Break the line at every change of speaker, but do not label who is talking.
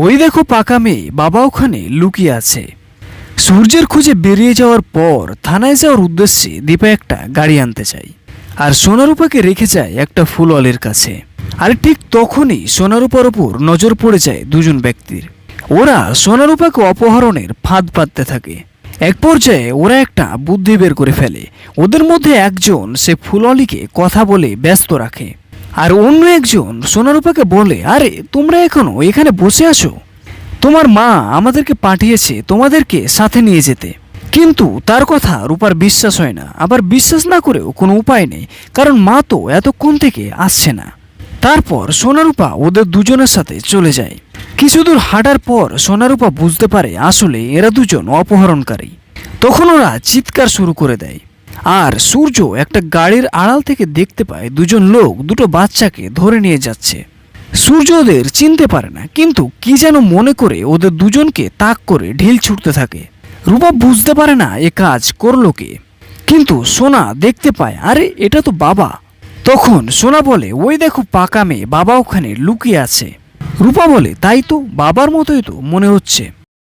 ওই দেখো পাকা মেয়ে, বাবা ওখানে লুকিয়ে আছে। সূর্যের খোঁজে বেরিয়ে যাওয়ার পর থানায় যাওয়ার উদ্দেশ্যে দীপা একটা গাড়ি আনতে চায়, আর সোনারূপাকে রেখে যায় একটা ফুলওয়ালির কাছে। আর ঠিক তখনই সোনারূপার উপর নজর পড়ে যায় দুজন ব্যক্তির। ওরা সোনারূপাকে অপহরণের ফাঁদ পাততে থাকে। এক পর্যায়ে ওরা একটা বুদ্ধি বের করে ফেলে। ওদের মধ্যে একজন সে ফুলওয়ালিকে কথা বলে ব্যস্ত রাখে, আর অন্য একজন সোনারূপাকে বলে, আরে তোমরা এখনো এখানে বসে আছো? তোমার মা আমাদেরকে পাঠিয়েছে তোমাদেরকে সাথে নিয়ে যেতে। কিন্তু তার কথা রূপার বিশ্বাস হয় না। আবার বিশ্বাস না করেও কোনো উপায় নেই, কারণ মা তো এতক্ষণ থেকে আসছে না। তারপর সোনারূপা ওদের দুজনের সাথে চলে যায়। কিছু দূর হাঁটার পর সোনারূপা বুঝতে পারে আসলে এরা দুজন অপহরণকারী। তখন ওরা চিৎকার শুরু করে দেয়, আর সূর্য একটা গাড়ির আড়াল থেকে দেখতে পায় দুজন লোক দুটো বাচ্চাকে ধরে নিয়ে যাচ্ছে। সূর্য ওদের চিনতে পারে না, কিন্তু কি যেন মনে করে ওদের দুজনকে তাক করে ঢিল ছুটতে থাকে। রূপা বুঝতে পারে না এ কাজ করলো কে, কিন্তু সোনা দেখতে পায়, আরে এটা তো বাবা। তখন সোনা বলে, ওই দেখো পাকা মেয়ে, বাবা ওখানে লুকিয়ে আছে। রূপা বলে, তাই তো, বাবার মতোই তো মনে হচ্ছে।